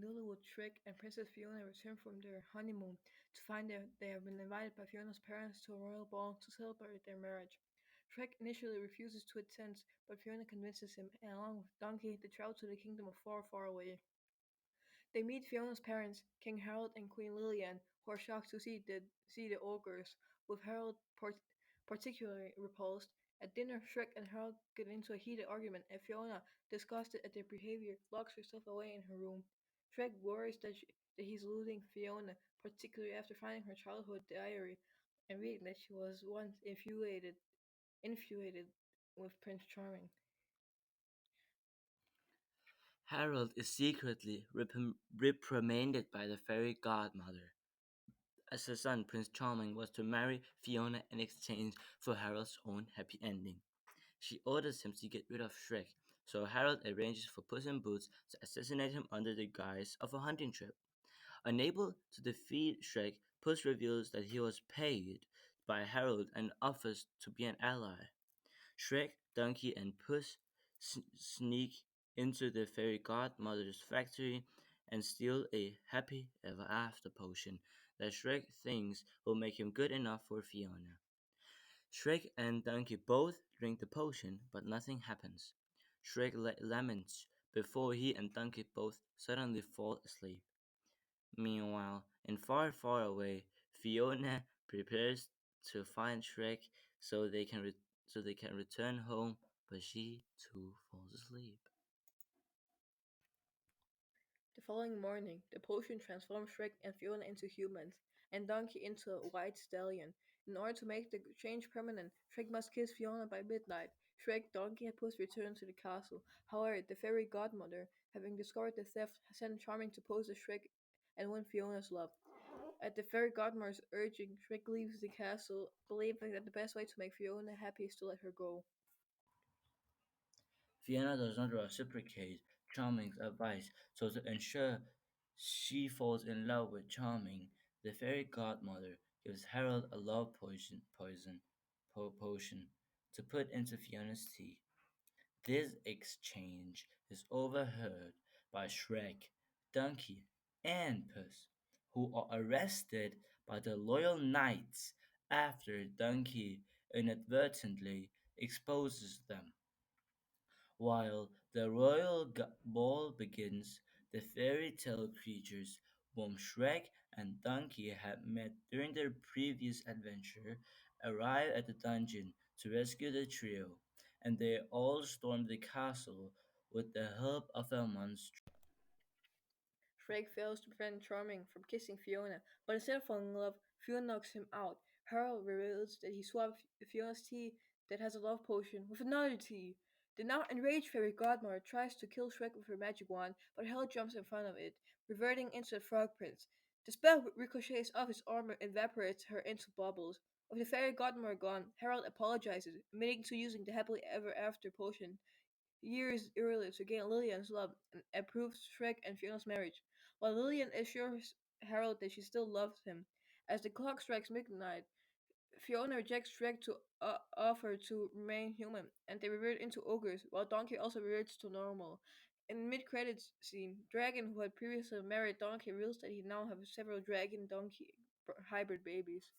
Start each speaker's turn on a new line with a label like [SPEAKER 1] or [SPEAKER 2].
[SPEAKER 1] newlywed Shrek and Princess Fiona return from their honeymoon to find that they have been invited by Fiona's parents to a royal ball to celebrate their marriage. Shrek initially refuses to attend, but Fiona convinces him, and along with Donkey, they travel to the kingdom of far, far away. They meet Fiona's parents, King Harold and Queen Lilian, who are shocked to see the ogres, with Harold particularly repulsed. At dinner, Shrek and Harold get into a heated argument, and Fiona, disgusted at their behavior, locks herself away in her room. Shrek worries that he's losing Fiona, particularly after finding her childhood diary and reading that she was once infatuated with Prince Charming.
[SPEAKER 2] Harold is secretly reprimanded by the fairy godmother, as her son Prince Charming was to marry Fiona in exchange for Harold's own happy ending. She orders him to get rid of Shrek, so Harold arranges for Puss in Boots to assassinate him under the guise of a hunting trip. Unable to defeat Shrek, Puss reveals that he was paid by Harold and offers to be an ally. Shrek, Donkey, and Puss sneak into the fairy godmother's factory and steal a happy ever after potion that Shrek thinks will make him good enough for Fiona. Shrek and Donkey both drink the potion, but nothing happens. Shrek laments before he and Donkey both suddenly fall asleep. Meanwhile, in far, far away, Fiona prepares to find Shrek so they can return home, but she too falls asleep.
[SPEAKER 1] The following morning, the potion transforms Shrek and Fiona into humans, and Donkey into a white stallion. In order to make the change permanent, Shrek must kiss Fiona by midnight. Shrek, Donkey, and Puss return to the castle. However, the fairy godmother, having discovered the theft, sent Charming to pose as Shrek and win Fiona's love. At the fairy godmother's urging, Shrek leaves the castle, believing that the best way to make Fiona happy is to let her go.
[SPEAKER 2] Fiona does not reciprocate Charming's advice, so to ensure she falls in love with Charming, the fairy godmother gives Harold a love potion to put into Fiona's tea. This exchange is overheard by Shrek, Donkey, and Puss, who are arrested by the loyal knights after Donkey inadvertently exposes them. While the royal ball begins, the fairy tale creatures whom Shrek and Donkey had met during their previous adventure arrive at the dungeon to rescue the trio, and they all storm the castle with the help of a monster.
[SPEAKER 1] Shrek fails to prevent Charming from kissing Fiona, but instead of falling in love, Fiona knocks him out. Harold reveals that he swapped Fiona's tea that has a love potion with another tea. The now enraged fairy godmother tries to kill Shrek with her magic wand, but Harold jumps in front of it, reverting into the Frog Prince. The spell ricochets off his armor and evaporates her into bubbles. With the fairy godmother gone, Harold apologizes, admitting to using the happily ever after potion years earlier to gain Lillian's love and approves Shrek and Fiona's marriage, while Lillian assures Harold that she still loves him. As the clock strikes midnight, Fiona rejects Shrek to offer to remain human, and they revert into ogres, while Donkey also reverts to normal. In mid-credits scene, Dragon, who had previously married Donkey, reveals that he now has several dragon-donkey hybrid babies.